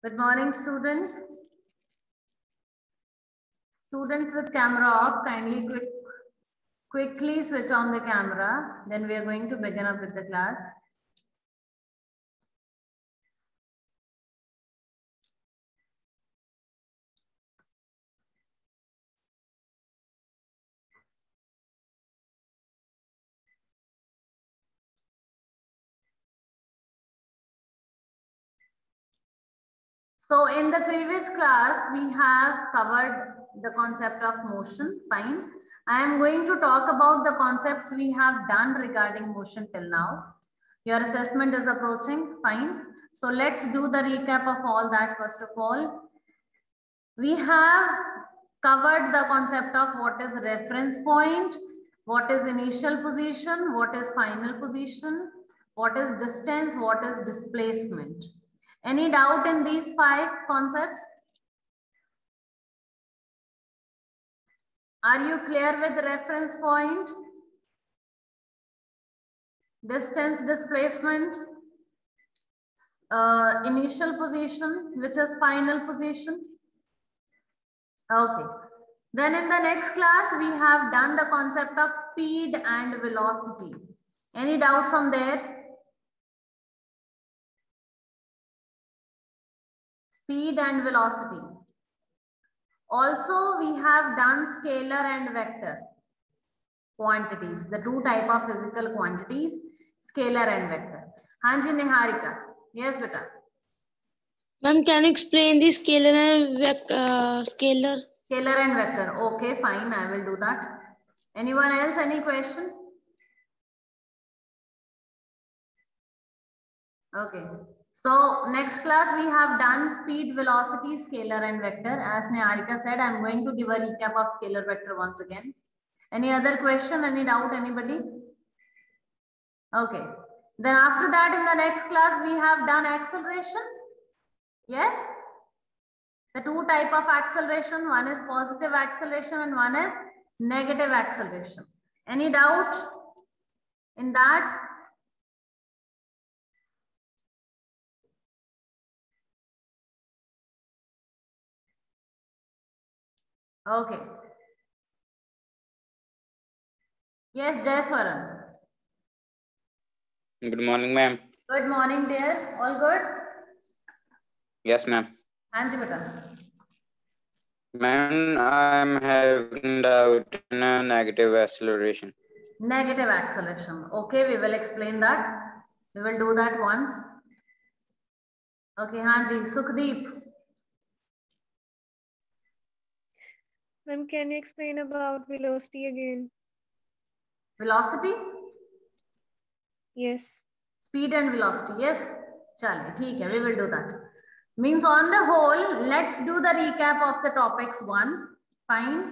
Good morning, students. Students with camera off, kindly quickly switch on the camera. Then we are going to begin up with the class. So in the previous class, we have covered the concept of motion. Fine. I am going to talk about the concepts we have done regarding motion till now. Your assessment is approaching. Fine. So let's do the recap of all that. First of all, we have covered the concept of what is reference point, what is initial position, what is final position, what is distance, what is displacement. Any doubt in these 5 concepts? Are you clear with reference point, distance, displacement, initial position, which is final position? Okay. Then in the next class, we have done the concept of speed and velocity. Any doubt from there? Speed and velocity. Also, we have done scalar and vector quantities, the 2 type of physical quantities, scalar and vector. Hanji Niharika. Yes, beta. Ma'am, can you explain the scalar and scalar? Scalar and vector. Okay, fine. I will do that. Anyone else? Any question? Okay. So next class we have done speed, velocity, scalar and vector. As Niharika said, I am going to give a recap of scalar vector once again. Any other question? Any doubt? Anybody? Okay. Then after that in the next class we have done acceleration. Yes? The 2 type of acceleration. One is positive acceleration and one is negative acceleration. Any doubt in that? Okay. Yes, Jayaswaran. Good morning, ma'am. Good morning, dear. All good? Yes, ma'am. Hanji beta. Ma'am, I'm having doubt in a negative acceleration. Negative acceleration. Okay, we will explain that. We will do that once. Okay, Hanji. Sukhdeep. Ma'am, can you explain about velocity again? Velocity? Yes. Speed and velocity. Yes. Chale, theek hai, we will do that. Means on the whole, let's do the recap of the topics once. Fine.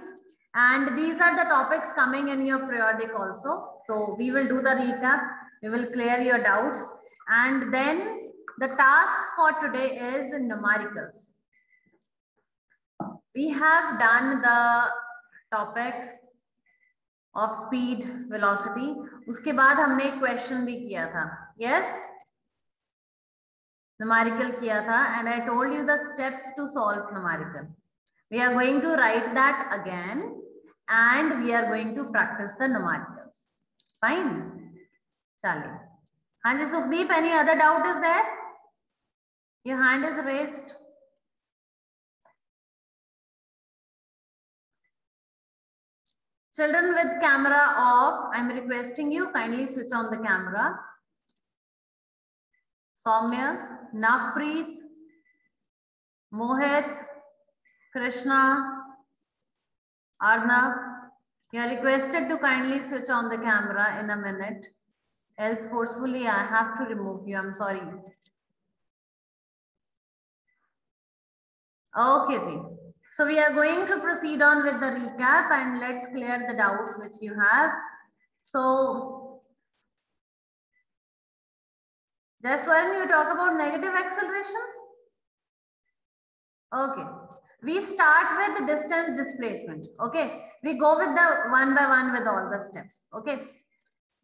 And these are the topics coming in your periodic also. So we will do the recap. We will clear your doubts. And then the task for today is numericals. We have done the topic of speed, velocity. उसके बाद हमने एक question भी किया था. Yes? Numerical किया था and I told you the steps to solve numerical. We are going to write that again and we are going to practice the numericals. Fine? Chale. Hanji Sukhdeep, any other doubt is there? Your hand is raised. Children with camera off, I'm requesting you kindly switch on the camera. Soumya, Navpreet, Mohit, Krishna, Arnav, you are requested to kindly switch on the camera in a minute. Else forcefully I have to remove you. I'm sorry. Okay, ji. So we are going to proceed on with the recap and let's clear the doubts which you have. So, Jaswaran, you talk about negative acceleration? Okay. We start with the distance displacement. Okay. We go with the one by one with all the steps. Okay.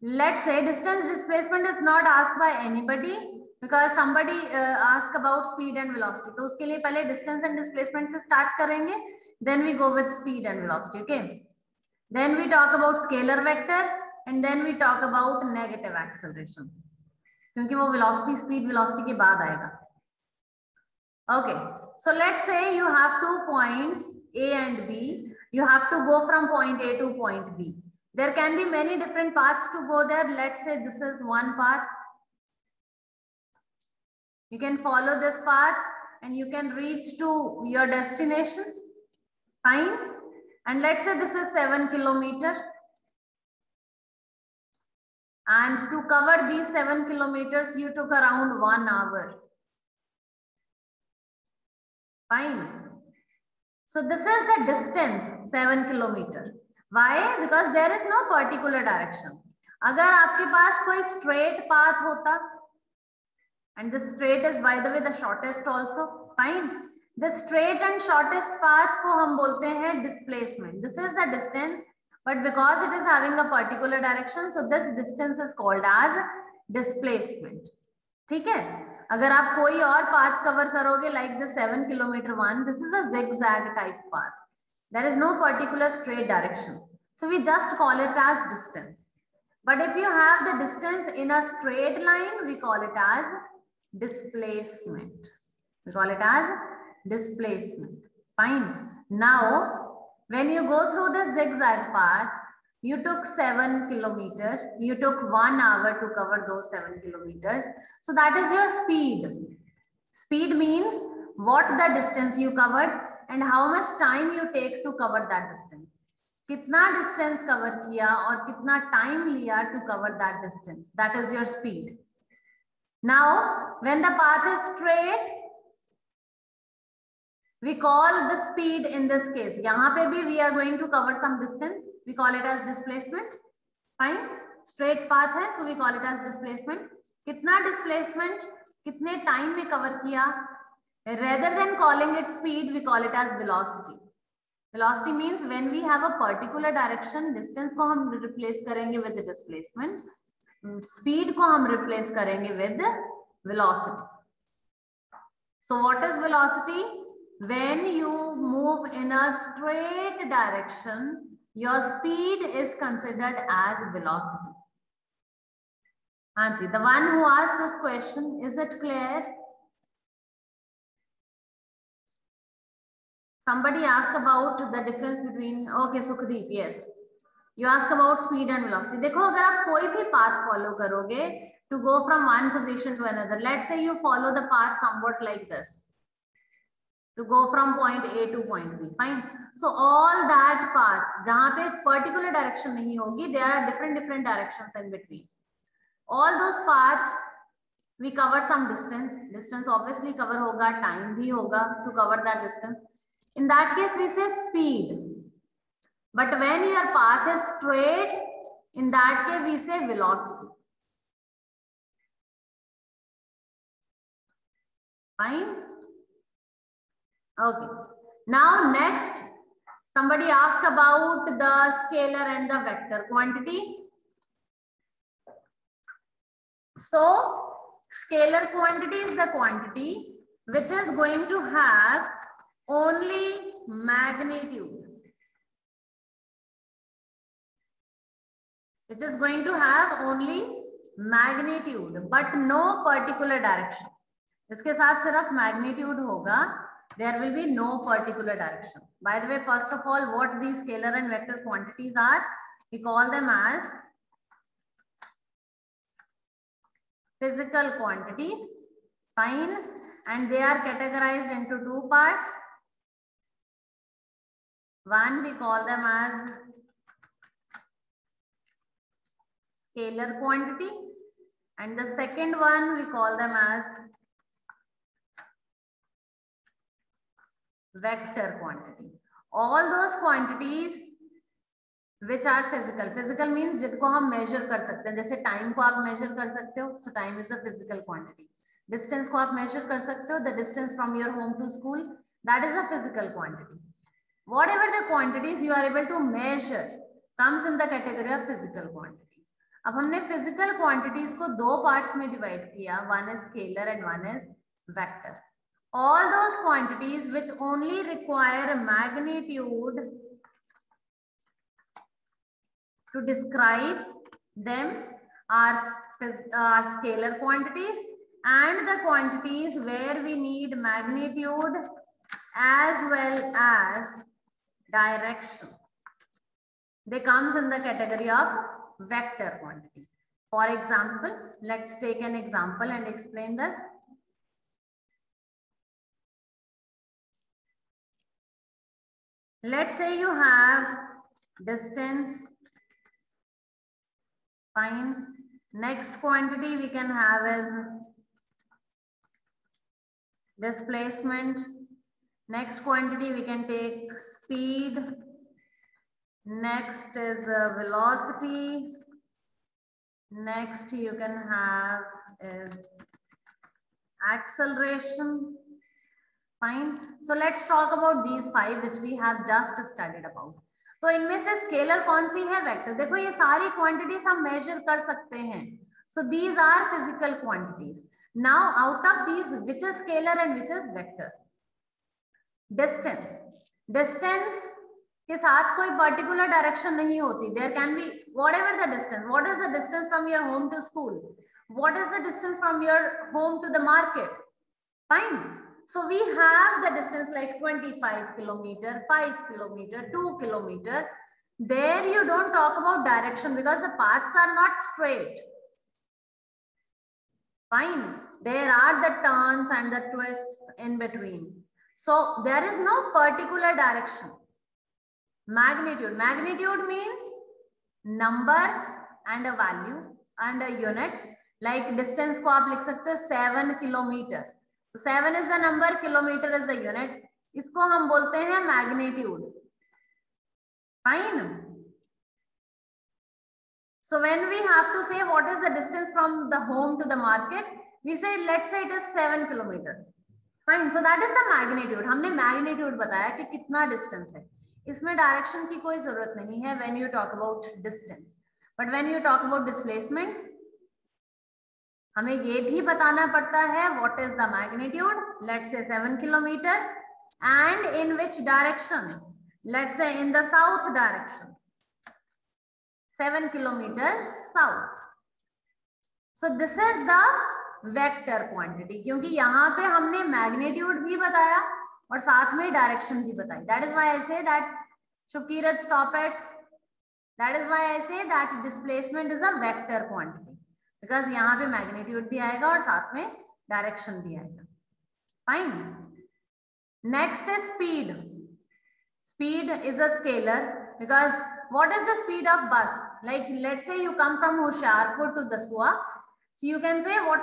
Let's say distance displacement is not asked by anybody. because somebody asked about speed and velocity. तो उसके लिए पहले distance and displacement से start करेंगे, then we go with speed and velocity. Okay, then we talk about scalar vector and then we talk about negative acceleration, क्योंकि वो velocity speed velocity के बाद आएगा. Okay, so let's say you have 2 points A and B. You have to go from point A to point B. There can be many different paths to go there. Let's say this is one path. You can follow this path and you can reach to your destination. Fine. And let's say this is 7 kilometers. And to cover these 7 kilometers, you took around 1 hour. Fine. So this is the distance, 7 kilometers. Why? Because there is no particular direction. अगर आपके पास कोई straight path होता, and this straight is by the way the shortest also, fine. The straight and shortest path को हम बोलते हैं displacement. This is the distance, but because it is having a particular direction, so this distance is called as displacement. ठीक है? अगर आप कोई और path cover करोगे like the 7 kilometer one, this is a zigzag type path. There is no particular straight direction. So we just call it as distance. But if you have the distance in a straight line, we call it as displacement. We call it as displacement. Fine. Now, when you go through the zigzag path, you took 7 kilometers. You took 1 hour to cover those 7 kilometers. So that is your speed. Speed means what the distance you covered and how much time you take to cover that distance. कितना distance cover किया और कितना time लिया to cover that distance. That is your speed. Now, when the path is straight, we call the speed in this case. यहाँ पे भी we are going to cover some distance. We call it as displacement. Fine. Straight path है, so we call it as displacement. कितना displacement, कितने time में cover किया? Rather than calling it speed, we call it as velocity. Velocity means when we have a particular direction, distance को हम replace करेंगे with the displacement. Speed को हम replace करेंगे with the velocity. So what is velocity? When you move in a straight direction, your speed is considered as velocity. Anji, the one who asked this question, is it clear? Somebody asked about the difference between, okay, Sukhdeep, yes. You ask about speed and velocity. देखो अगर आप कोई भी path follow करोगे to go from one position to another, let's say you follow the path somewhat like this. To go from point A to point B, fine. So all that path, जहाँ पे particular direction नहीं होगी, there are different directions in between. All those paths, we cover some distance. Distance obviously cover होगा, time भी होगा to cover that distance. In that case, we say speed. But when your path is straight, in that case, we say velocity. Fine. Okay. Now next, somebody asked about the scalar and the vector quantity. So scalar quantity is the quantity which is going to have only magnitude. Which is going to have only magnitude, but no particular direction. इसके साथ सिर्फ magnitude होगा. There will be no particular direction. By the way, first of all, what these scalar and vector quantities are, we call them as physical quantities. Fine. And they are categorized into two parts. One, we call them as scalar quantity. And the second one, we call them as vector quantity. All those quantities which are physical. Physical means जिनको हम measure कर सकते हैं. जैसे time को आप measure कर सकते हो. So time is a physical quantity. Distance को आप measure कर सकते हो. The distance from your home to school. That is a physical quantity. Whatever the quantities you are able to measure comes in the category of physical quantity. अब हमने physical quantities को दो parts में divide किया, one is scalar and one is vector. All those quantities which only require magnitude to describe them are scalar quantities, and the quantities where we need magnitude as well as direction, they comes in the category of vector quantity. For example, let's take an example and explain this. Let's say you have distance, fine. Next quantity we can have is displacement. Next quantity we can take speed. Next is velocity. Next you can have is acceleration. Fine. So let's talk about these five which we have just studied about. तो इनमें से scalar कौन सी है, vector. देखो ये सारी quantities हम major कर सकते हैं. So these are physical quantities. Now out of these, which is scalar and which is vector? Distance. Distance के साथ कोई particular direction नहीं होती. There can be whatever the distance. What is the distance from your home to school? What is the distance from your home to the market? Fine. So we have the distance like 25 kilometer, 5 kilometer, 2 kilometer. There you don't talk about direction because the paths are not straight. Fine. There are the turns and the twists in between. So there is no particular direction. Magnitude. Magnitude means number and a value and a unit. Like distance को आप लिख सकते हो 7 kilometer. 7 is the number, kilometer is the unit. इसको हम बोलते हैं magnitude. Fine. So when we have to say what is the distance from the home to the market, we say let's say it is 7 kilometer. Fine. So that is the magnitude. हमने magnitude बताया कि कितना distance है. इसमें direction की कोई जरूरत नहीं है when you talk about distance. But when you talk about displacement, हमें ये भी बताना पड़ता है what is the magnitude. Let's say 7 kilometer and in which direction. Let's say in the south direction. 7 kilometers south. So this is the vector quantity. क्योंकि यहाँ पे हमने magnitude भी बताया और साथ में direction भी बताई. That is why I say that Shubkirat, stop it. That is why I say that displacement is a vector quantity. Because यहाँ पे magnitude भी आएगा और साथ में direction भी आएगा. Fine. Next is speed. Speed is a scalar because what is the speed of bus? Like let's say you come from Hoshiarpur to Dasua. So you can say what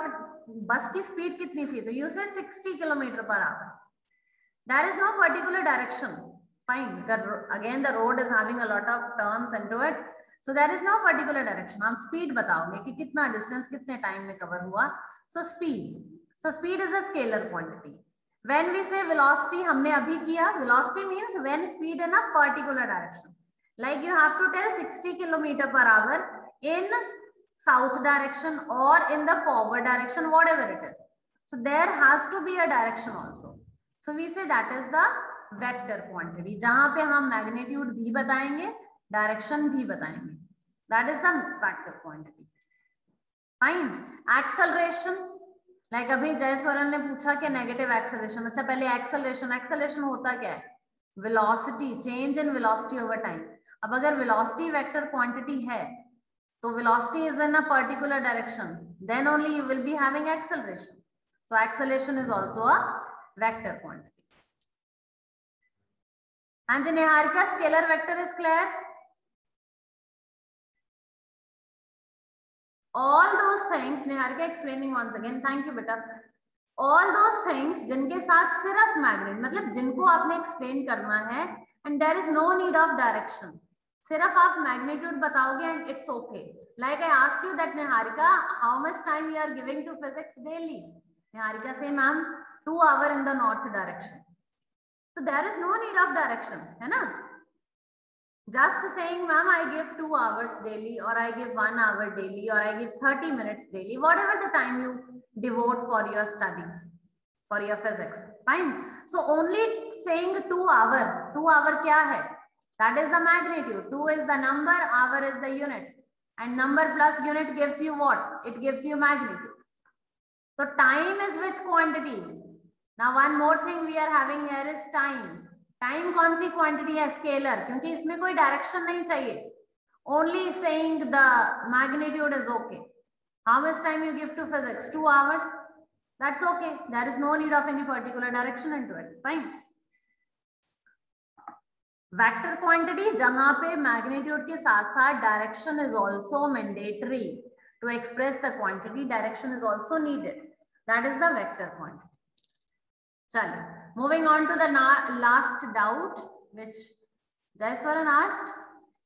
bus की speed कितनी थी? तो you say 60 km/h. There is no particular direction. Fine. Again the road is having a lot of turns into it. So there is no particular direction. हम speed बताओगे कि कितना distance कितने time में cover हुआ. So speed. So speed is a scalar quantity. When we say velocity, हमने अभी किया. Velocity means when speed in a particular direction. Like you have to tell 60 km/h in south direction or in the forward direction, whatever it is. So there has to be a direction also. So we say that is the vector quantity. जहाँ पे हम magnitude भी बताएंगे, direction भी बताएंगे. That is the vector quantity. Fine. Acceleration. Like अभी जयस्वरन ने पूछा कि negative acceleration. अच्छा पहले acceleration. Acceleration होता क्या है? Velocity. Change in velocity over time. अब अगर velocity vector quantity है, तो velocity is in a particular direction. Then only you will be having acceleration. So acceleration is also a vector quantity. And Niharika, scalar vector is clear? All those things, Niharika explaining once again, thank you beta. All those things जिनके साथ सिर्फ magnet, मतलब जिनको आपने explain करना है and there is no need of direction. सिर्फ आप मैग्नीट्यूड बताओगे and it's okay. Like I asked you that Niharika, how much time you are giving to physics daily? Niharika say ma'am 2 hours in the north direction. So there is no need of direction, है ना? Just saying, ma'am, I give 2 hours daily, or I give 1 hour daily, or I give 30 minutes daily, whatever the time you devote for your studies, for your physics. Fine. So only saying 2 hour kya hai? That is the magnitude. 2 is the number, hour is the unit. And number plus unit gives you what? It gives you magnitude. So time is which quantity? Now one more thing we are having here is time. Time कौन सी quantity है? Scalar, क्योंकि इसमें कोई direction नहीं चाहिए. Only saying the magnitude is okay. How much time you give to physics? 2 hours. That's okay. There is no need of any particular direction into it. Fine. Vector quantity जहां पे magnitude के साथ साथ direction is also mandatory to express the quantity. Direction is also needed. That is the vector quantity. चलिए, moving on to the last doubt which Jaiswaran asked,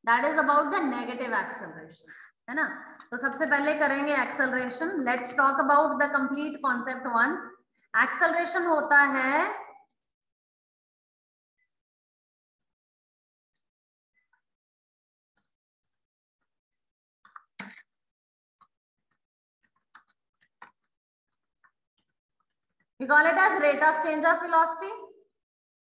that is about the negative acceleration, है ना? तो सबसे पहले करेंगे acceleration. Let's talk about the complete concept once. Acceleration होता है we call it as rate of change of velocity.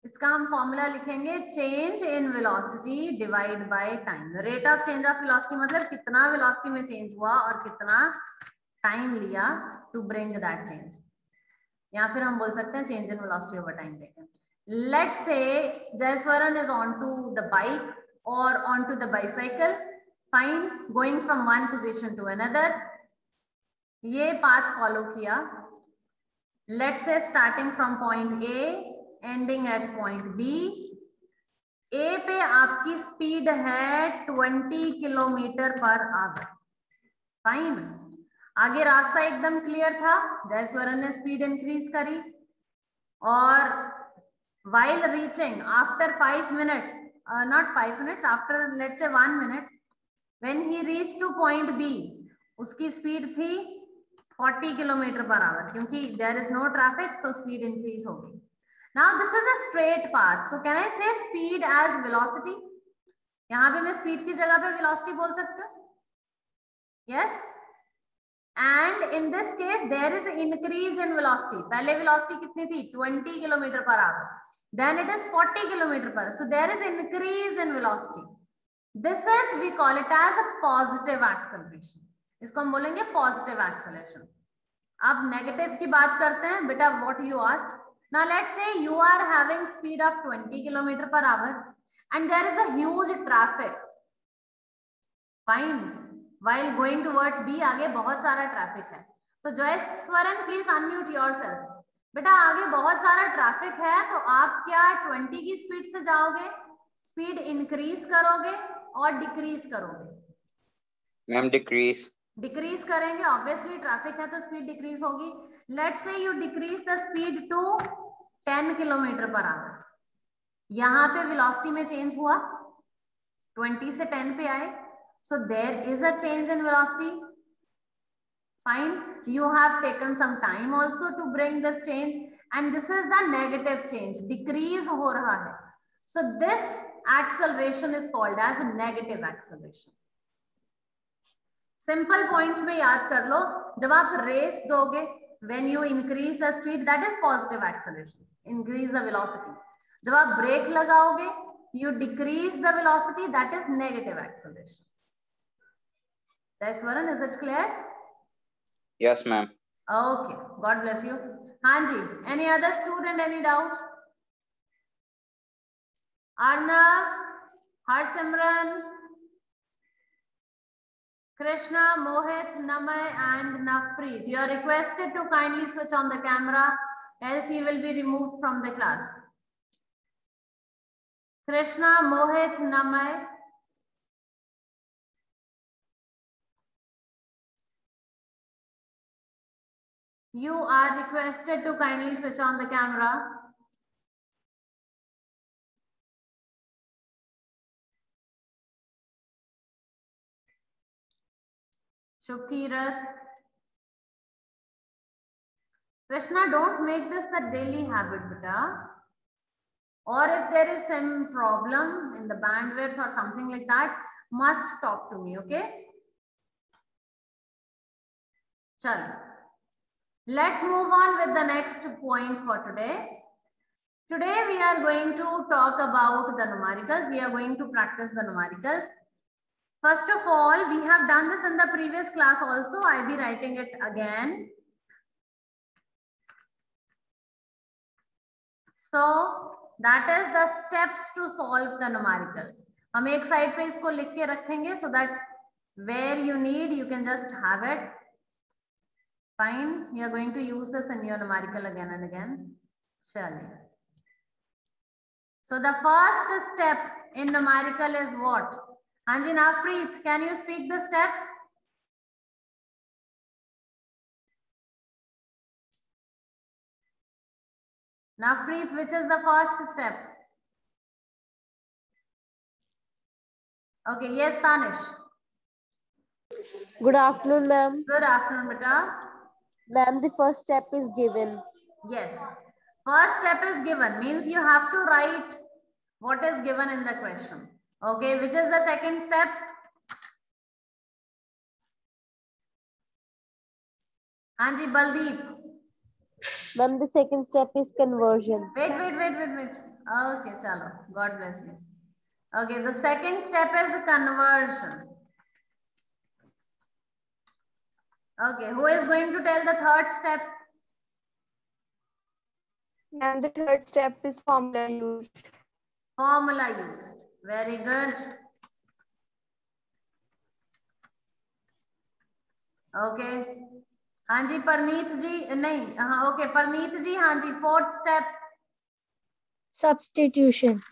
इसका हम फॉर्मूला लिखेंगे change in velocity divide by time. Rate of change of velocity मतलब कितना वेलोसिटी में change हुआ और कितना टाइम लिया टू ब्रिंग दैट चेंज. या फिर हम बोल सकते हैं change in velocity over time. देखें, let's say Jayaswaran is on to the bike और on to the bicycle. Fine, going from one position to another. ये पाथ फॉलो किया. Let's say starting from point A ending at point B. A पे आपकी speed है 20 kilometre per our. Fine, आगे रास्ता एकदम clear था. जयस्वरन ने स्पीड इंक्रीज करी और while reaching after 5 minutes, not 5 minutes, after let's say 1 minute, when he reached to point B, उसकी स्पीड थी 40 किलोमीटर पर आवर. क्योंकि there is no traffic तो स्पीड इंक्रीज होगी. Now this is a straight path, so can I say speed as velocity? यहाँ पे मैं speed की जगह पे वेलोसिटी बोल सकती हूँ. Yes. And in this case there is increase in velocity. पहले वेलोसिटी कितनी थी? 20 kilometre per our. Then it is 40 kilometre पर. So there is increase in velocity. This is, we call it as a positive acceleration. इसको हम बोलेंगे positive acceleration. अब negative की बात करते हैं. बेटा, what you asked. Now let's say you are having speed of 20 kilometer per hour and there is a huge traffic. Fine. While going towards B, आगे बहुत सारा ट्रैफिक है. तो जयस्वरन प्लीज अनम्यूट योरसेल्फ. बेटा, आगे बहुत सारा ट्रैफिक है तो आप क्या 20 की स्पीड से जाओगे? स्पीड इंक्रीज करोगे और डिक्रीज करोगे? मैम डिक्रीज करेंगे. ऑब्वियसली ट्रैफिक है तो स्पीड डिक्रीज होगी. Let's say you decrease the speed to 10 kilometre per hour. यहाँ पे वेलोसिटी में चेंज हुआ, 20 से 10 पे आए. So there is a change in velocity. Fine, you have taken some time also to bring this change and this is the negative change. Decrease हो रहा है. So this acceleration is called as negative acceleration. Simple points में याद कर लो. जब आप race दोगे, when you increase the speed, that is positive acceleration, increase the velocity. जब आप ब्रेक लगाओगे, you decrease the velocity, that is negative acceleration. Jaiswaran, is it clear? Yes ma'am. Okay, God bless you. हाँ जी, any other student, any doubt? Arnav, Harsimran, Krishna, Mohit, Namay and Navpreet, you are requested to kindly switch on the camera, else you will be removed from the class. Krishna, Mohit, Namay. You are requested to kindly switch on the camera. Shubkirat. Krishna, don't make this the daily habit, beta. or if there is some problem in the bandwidth or something like that, must talk to me. Okay, chalo. Let's move on with the next point for today. Today we are going to talk about the numericals. We are going to practice the numericals. First of all, we have done this in the previous class also. I'll be writing it again. So that is the steps to solve the numerical. हम एक side पे इसको लिख के रखेंगे so that where you need you can just have it. Fine. You are going to use this in your numerical again and again. Chaliye. So the first step in numerical is what? Hanji Navpreet, can you speak the steps? Navpreet, which is the first step? Okay, yes, Tanish. Good afternoon, ma'am. Good afternoon, beta. Ma'am, the first step is given. Yes. First step is given, means you have to write what is given in the question. Okay, which is the second step? Anji Baldeep. Ma'am, the second step is conversion. Wait. Okay, chalo. God bless you. Okay, the second step is conversion. Okay, who is going to tell the third step? And the third step is formula used. Formula used. Very good. Okay. Hanji Parneet ji, nahi. Okay, Parneet ji, Hanji, fourth step. Substitution.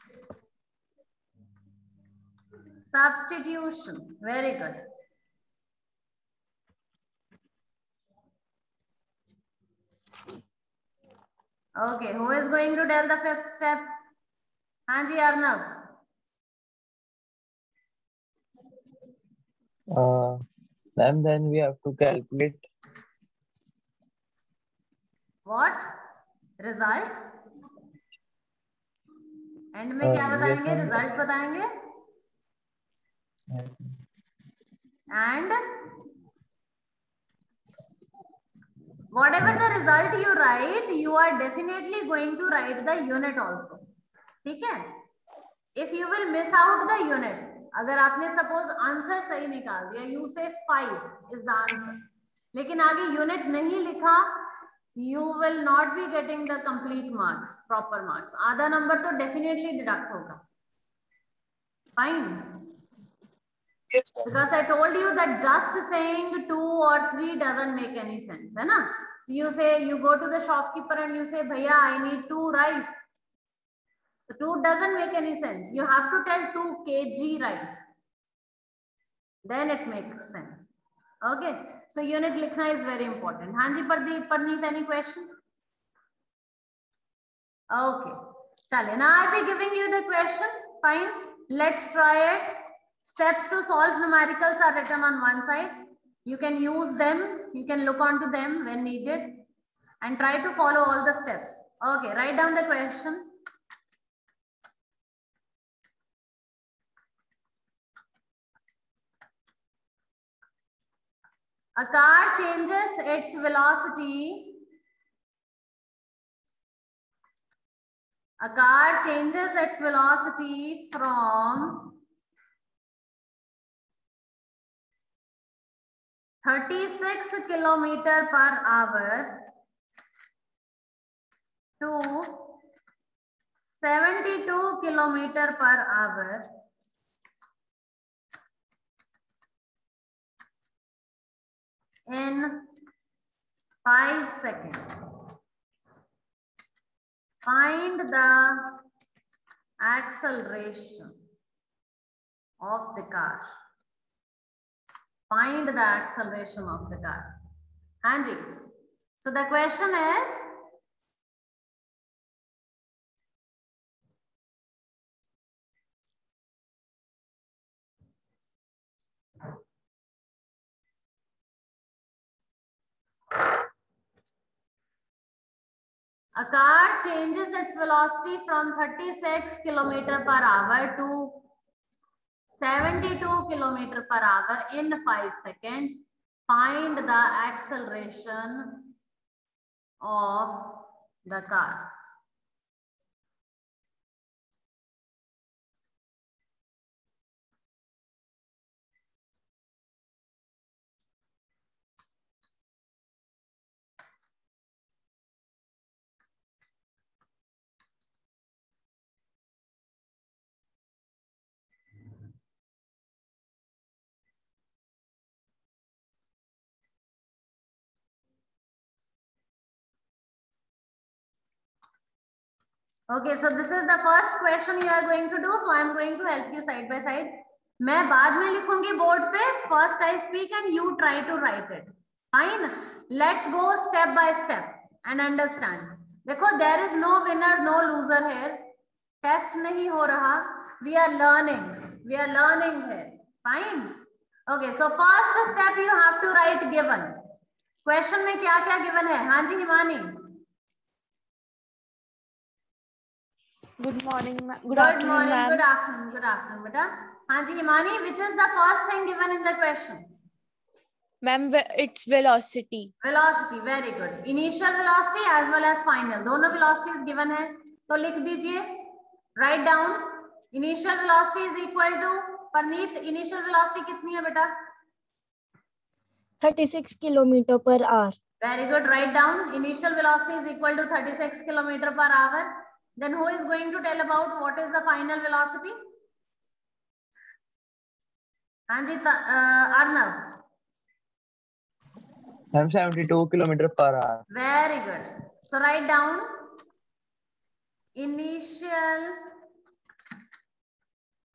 Substitution. Very good. Okay, who is going to tell the fifth step? Hanji Arnav. Ma'am, then we have to calculate. What? Result? And में क्या बताएंगे? Result बताएंगे. And whatever the result you write, you are definitely going to write the unit also. ठीक है? If you will miss out the unit, अगर आपने suppose answer सही निकाल दिया, you say 5 is the answer, लेकिन आगे यूनिट नहीं लिखा, you will not be getting the complete marks, proper marks. आधा नंबर तो definitely deduct होगा. Fine. Because I told you that just saying 2 or 3 doesn't make any sense, है ना? So you say, you go to the shopkeeper and you say, भैया, I need 2 rice. So 2 doesn't make any sense. You have to tell 2 kg rice. Then it makes sense. Okay. So unit likhna is very important. Hanji Parneet, any question? Okay. Chale. Now I'll be giving you the question. Fine. Let's try it. Steps to solve numericals are written on one side. You can use them. You can look onto them when needed and try to follow all the steps. Okay. Write down the question. A car changes its velocity. A car changes its velocity from 36 kilometer per hour to 72 kilometer per hour in 5 seconds. Find the acceleration of the car. Find the acceleration of the car. Hanji. So the question is, A car changes its velocity from 36 km per hour to 72 km per hour in 5 seconds. Find the acceleration of the car. Okay, so this is the first question you are going to do. So I am going to help you side by side. मैं बाद में लिखूंगी board पे. First I speak and you try to write it. Fine. Let's go step by step and understand. देखो, there is no winner, no loser here. Test नहीं हो रहा. We are learning. We are learning here. Fine. Okay, so first step you have to write given. Question में क्या क्या given है? हाँ जी Himani. Good morning, Good morning, good afternoon, beta. हाँ जी Himani, which is the first thing given in the question? Ma'am, it's velocity. Velocity, very good. Initial velocity as well as final, दोनों velocities given है, तो लिख दीजिए. Write down. Initial velocity is equal to, Preneet, initial velocity कितनी है बेटा? 36 km per hour. Very good. Write down. Initial velocity is equal to 36 km per hour. Then who is going to tell about what is the final velocity? Anji, Arnav. I'm 72 km per hour. Very good. So write down initial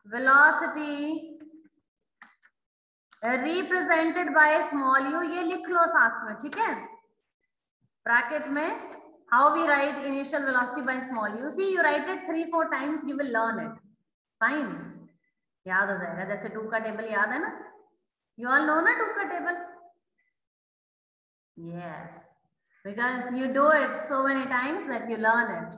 velocity represented by small u. ये लिख लो साथ में, ठीक है? Bracket में. How we write initial velocity by small u? See, you write it 3-4 times, you will learn it. Fine. याद हो जाएगा. जैसे 2 का टेबल याद है ना? You all know ना 2 का table? Yes. Because you do it so many times that you learn it.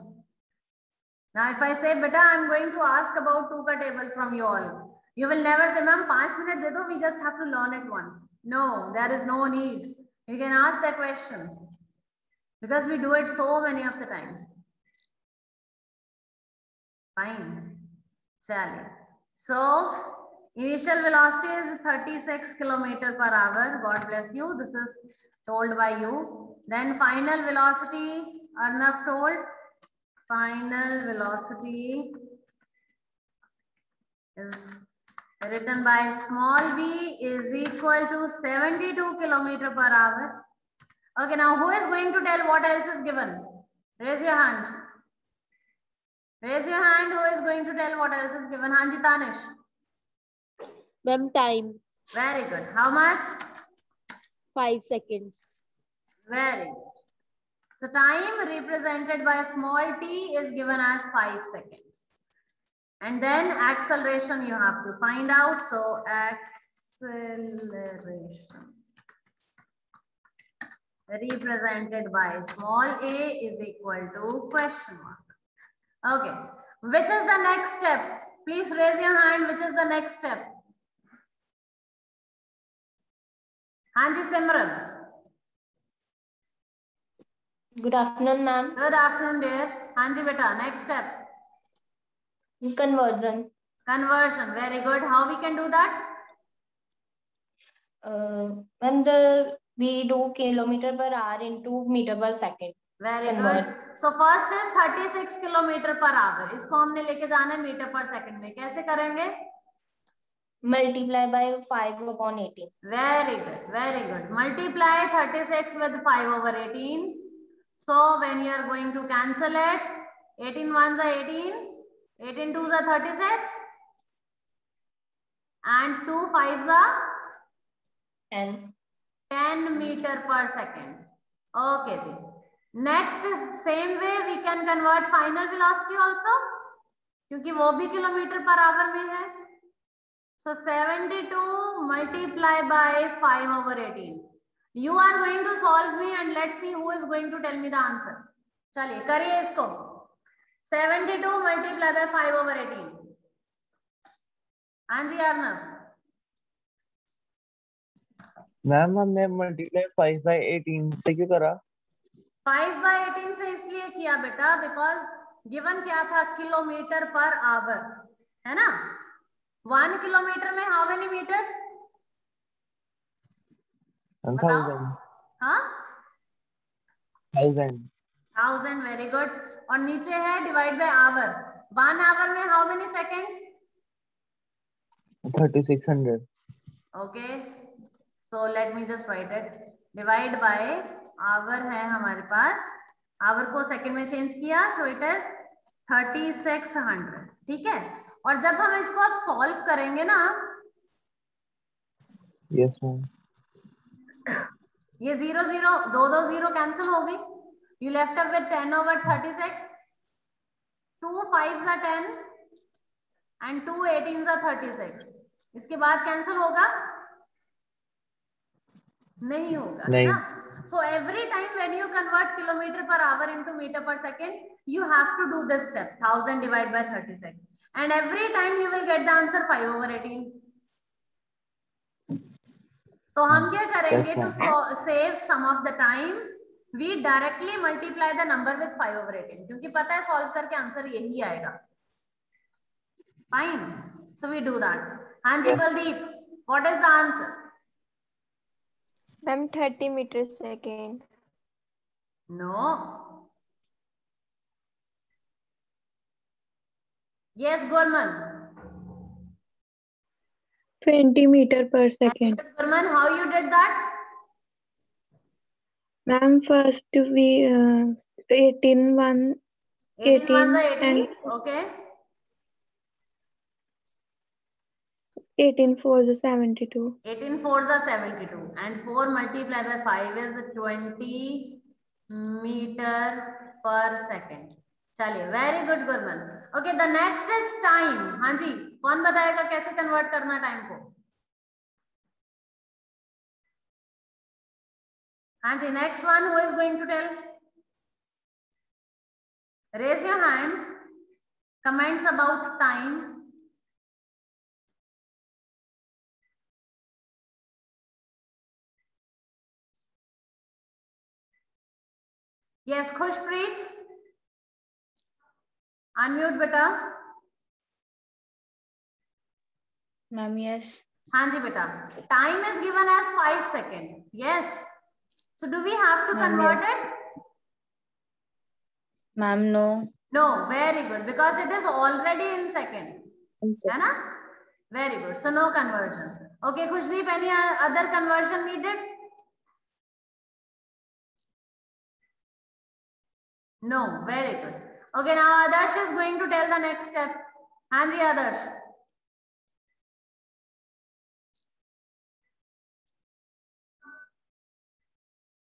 Now, if I say, beta, I'm going to ask about 2 का table from you all. You will never say, ma'am, 5 minutes दे दो. We just have to learn it once. No, there is no need. You can ask the questions. Because we do it so many of the times. Fine. Chale. So, initial velocity is 36 km per hour. God bless you. This is told by you. Then final velocity, Arnav told. Final velocity is written by small v is equal to 72 km per hour. Okay, now who is going to tell what else is given? Raise your hand. Raise your hand. Who is going to tell what else is given? Hanji Tanish. Ma'am, time. Very good. How much? 5 seconds. Very good. So time represented by small t is given as 5 seconds. And then acceleration you have to find out. So acceleration represented by small a is equal to question mark. Okay. Which is the next step? Please raise your hand. Which is the next step? Hanji Simran. Good afternoon, ma'am. Good afternoon, dear. Hanji beta, next step. Conversion. Conversion. Very good. How we can do that? When we do kilometer per hour into meter per second. Very Convert. good. So first is 36 kilometre per our. इसको हमने लेके जाना है metre per second में. कैसे करेंगे? Multiply by 5/18. Very good. Very good. Multiply 36 with 5/18. So when you are going to cancel it, 18 ones are 18, 18 twos are 36, and 2 fives are And 10 meter per second. Okay, ji. Next, same way we can convert final velocity also, क्योंकि वो भी kilometre per our में है. So 72 multiply by 5/18. You are going to solve me and let's see who is going to tell me the answer. चलिए करिए इसको। 72 multiply by 5/18। हाँ जी Arnab. Ma'am हमने मल्टीप्लाई 5/18 से क्यों करा? 5/18 से इसलिए किया बेटा बिकॉज गिवन क्या था, किलोमीटर पर आवर, है ना। 1 किलोमीटर में हाउ मेनी मीटर्स बताओ? 1000 हाँ 1000 1000, वेरी गुड। और नीचे है डिवाइड बाय आवर। 1 आवर में how many seconds? 3600 okay, so let me just write it. Divide by hour है हमारे पास, आवर को सेकंड में चेंज किया, सो इट इज 3600। ठीक है। और जब हम इसको अब सॉल्व करेंगे ना, यस मैम। ये 0 0 2 0 कैंसिल हो गई, you left up with 10/36। 2 5s are 10 and 2 18s are 36। इसके बाद कैंसिल होगा? नहीं होगा, है नहीं। ना। So every time when you convert kilometre per hour into metre per second, you have to do this step, 1000 divided by 36, and every time you will get the answer 5/18। तो हम क्या करेंगे? Yes, to save some of the time we directly multiply the number with 5/18, क्योंकि पता है solve करके answer यही आएगा। Fine, so we do that. हाँ जी Baldeep, what is the answer? Ma'am 30 metre second. No. Yes Gurman. 20 meter per second. Gurman, how you did that? Ma'am, first we 18 1 18 ones 18 are 18. and Okay. 18 4s are 72. 18 4s are 72 and 4 multiplied by 5 is 20 meter per second। चलिए, very good Gurman. Okay, the next is time. हाँ जी, कौन बताएगा कैसे convert करना time को? हाँ जी, next one, who is going to tell? Raise your hand. Comments about time. Yes Khushpreet, unmute बेटा। Ma'am yes. हाँ जी बेटा, time is given as 5 second. Yes, so do we have to Ma'am, convert it? Ma'am no. No, very good, because it is already in second, है ना? Very good, so no conversion. Okay, Khushdeep, any other conversion needed? No, very good. Okay, now Adarsh is going to tell the next step. हाँ जी Adarsh.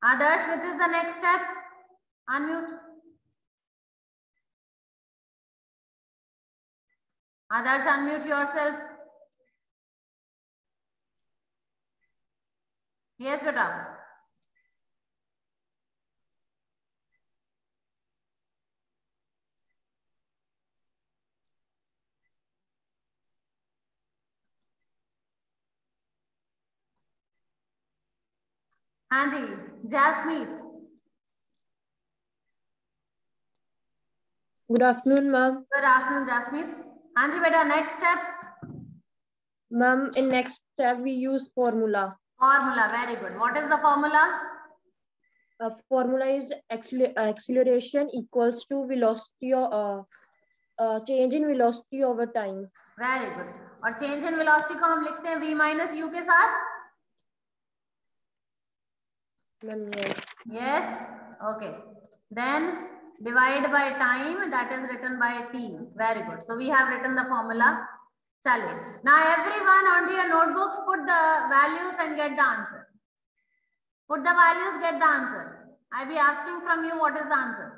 Adarsh, which is the next step? Unmute. Adarsh, unmute yourself. Yes, beta. हाँ जी, Jasmeet. Good afternoon, ma'am. Good afternoon, Jasmeet. हाँ जी बेटा, next step. Ma'am, in next step we use formula. Formula, very good. What is the formula? Formula is acceleration equals to velocity or change in velocity over time. Very good. और change in velocity को हम लिखते हैं v minus u के साथ? Ma'am, yes. Yes. Okay. Then divide by time, that is written by t. Very good. So we have written the formula. चलिए. Now everyone onto your notebooks put the values and get the answer. Put the values, get the answer. I be asking from you what is the answer.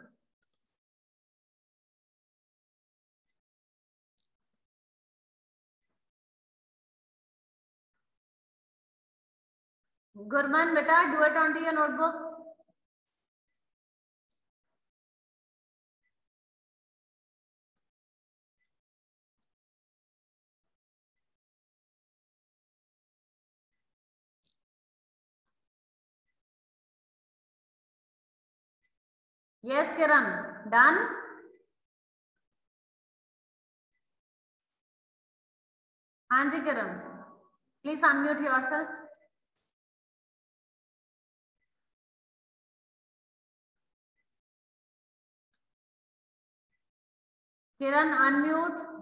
Gurman, beta, do it onto your notebook. Yes, Kiran. Done? Anji Kiran. Please unmute yourself. Kiran, unmute.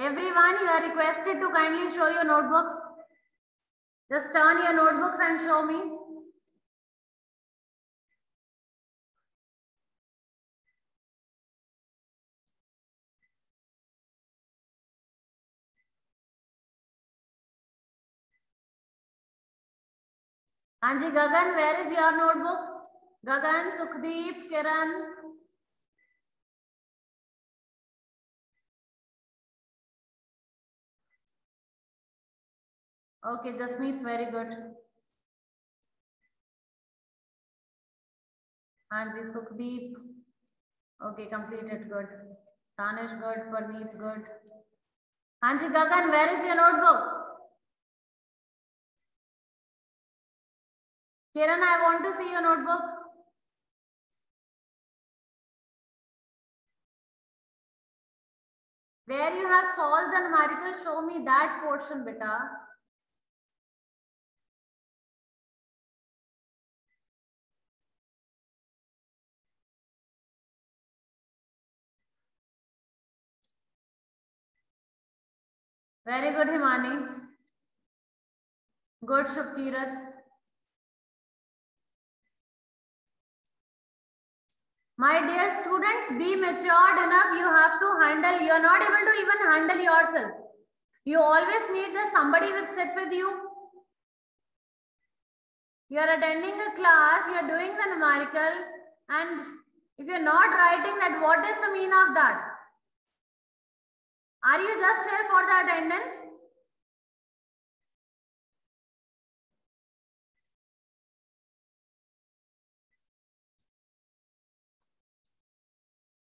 Everyone, you are requested to kindly show your notebooks. Just turn your notebooks and show me. Anji, Gagan, where is your notebook? Gagan, Sukhdeep, Kiran. Okay, Jasmeet, very good. Anji, Sukhdeep. Okay, completed, good. Tanish, good. Parneet, good. Anji, Gagan, where is your notebook? Kiran, I want to see your notebook. Where you have solved the numerical, show me that portion, beta. Very good, Himani. Good, Shubkirat. My dear students, be matured enough. You have to handle. You are not able to even handle yourself. You always need that somebody will sit with you. You are attending a class, you are doing the numerical, and if you are not writing that, what is the meaning of that? Are you just here for the attendance?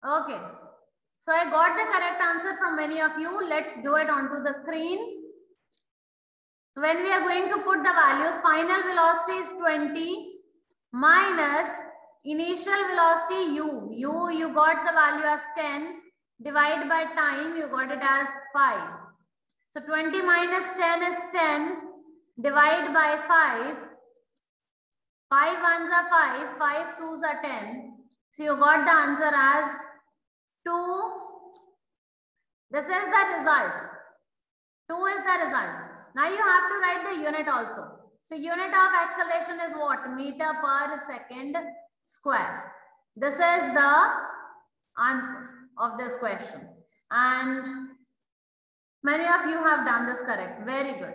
Okay. So I got the correct answer from many of you. Let's do it onto the screen. So when we are going to put the values, final velocity is 20 minus initial velocity u. You got the value as 10. Divide by time, you got it as 5. So 20 minus 10 is 10. Divide by 5. 5 ones are 5. 5 twos are 10. So you got the answer as 2. This is the result. 2 is the result. Now you have to write the unit also. So unit of acceleration is what? Meter per second square. This is the answer of this question. And many of you have done this correct. Very good.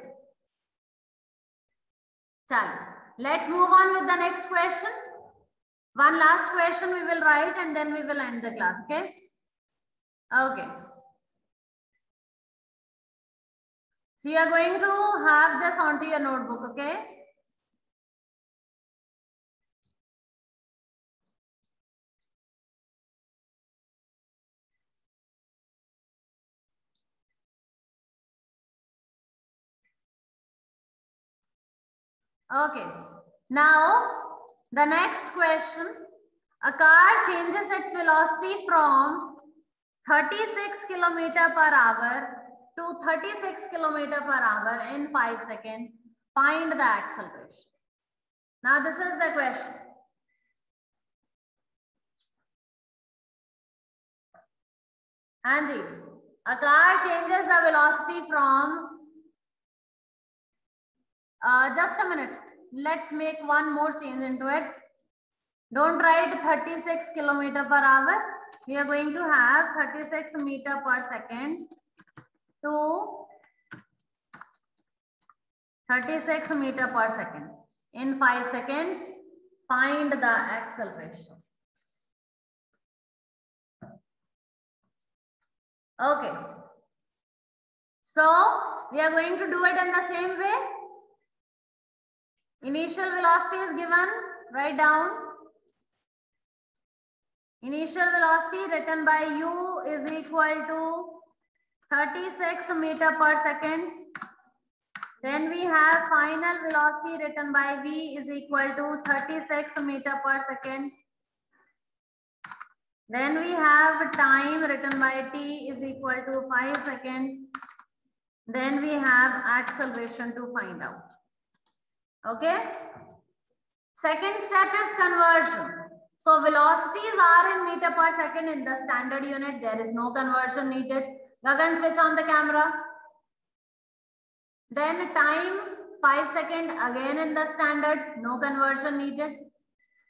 Chalo. Let's move on with the next question. One last question we will write and then we will end the class. Okay? Okay. So you are going to have this onto your notebook, okay? Okay. Now, the next question. A car changes its velocity from 36 km per hour to 36 km per hour in 5 seconds. Find the acceleration. Now, this is the question. Anji, a car changes the velocity from, just a minute. Let's make one more change into it. Don't write 36 km per hour. We are going to have 36 meter per second to 36 meter per second. In 5 seconds, find the acceleration. Okay. So, we are going to do it in the same way. Initial velocity is given. Write down. Initial velocity written by u is equal to 36 meter per second. Then we have final velocity written by v is equal to 36 meter per second. Then we have time written by t is equal to 5 seconds. Then we have acceleration to find out. Okay. Second step is conversion. So velocities are in meter per second in the standard unit. There is no conversion needed. Gagan, switch on the camera. Then time 5 seconds again in the standard. No conversion needed.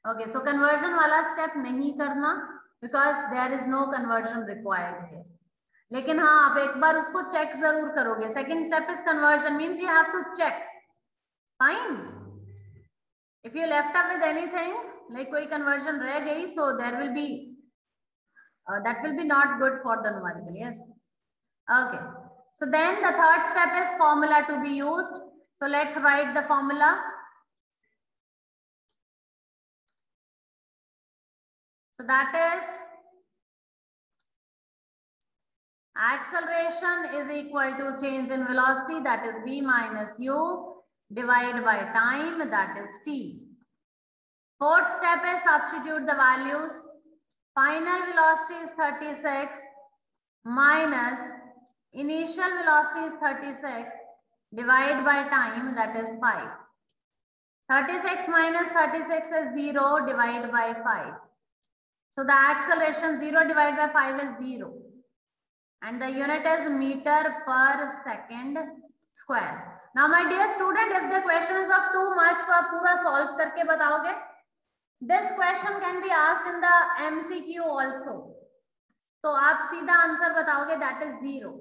Okay, so conversion wala step nahi karna because there is no conversion required here. लेकिन हाँ आप एक बार उसको check जरूर करोगे. Second step is conversion, means you have to check. Fine. If you left up with anything, like कोई conversion रह गई, so there will be that will be not good for the numerical. Yes. Okay. So then the third step is formula to be used. So let's write the formula. So that is acceleration is equal to change in velocity, that is v minus u, divided by time, that is t. Fourth step is substitute the values. Final velocity is 36 minus initial velocity is 36 divided by time, that is 5. 36 minus 36 is 0 divided by 5. So the acceleration 0 divided by 5 is 0. And the unit is meter per second square. Now my dear student, if the question is of 2 marks, तो आप पूरा solve करके बताओगे. This question can be asked in the MCQ also. तो आप सीधा answer बताओगे, that is 0.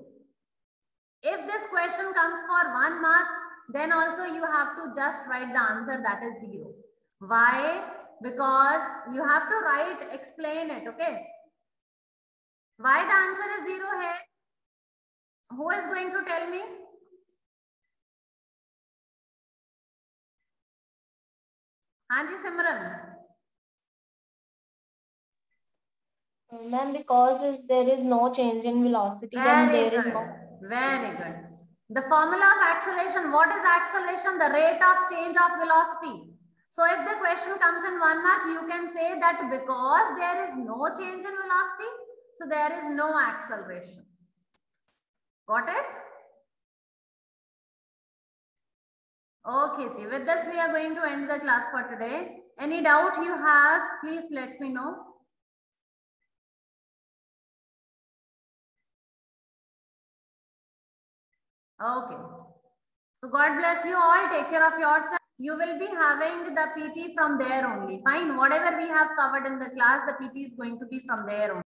If this question comes for 1 mark, then also you have to just write the answer, that is 0. Why? Because you have to write, explain it, okay? Why the answer is 0 here? Who is going to tell me? Hanji Simran. Ma'am, because there is no change in velocity, then there is no. Very good. The formula of acceleration. What is acceleration? The rate of change of velocity. So if the question comes in 1 mark, you can say that because there is no change in velocity, so there is no acceleration. Got it? Okay, see, with this we are going to end the class for today. Any doubt you have, please let me know. Okay. So God bless you all. Take care of yourself. You will be having the PT from there only. Fine. Whatever we have covered in the class, the PT is going to be from there only.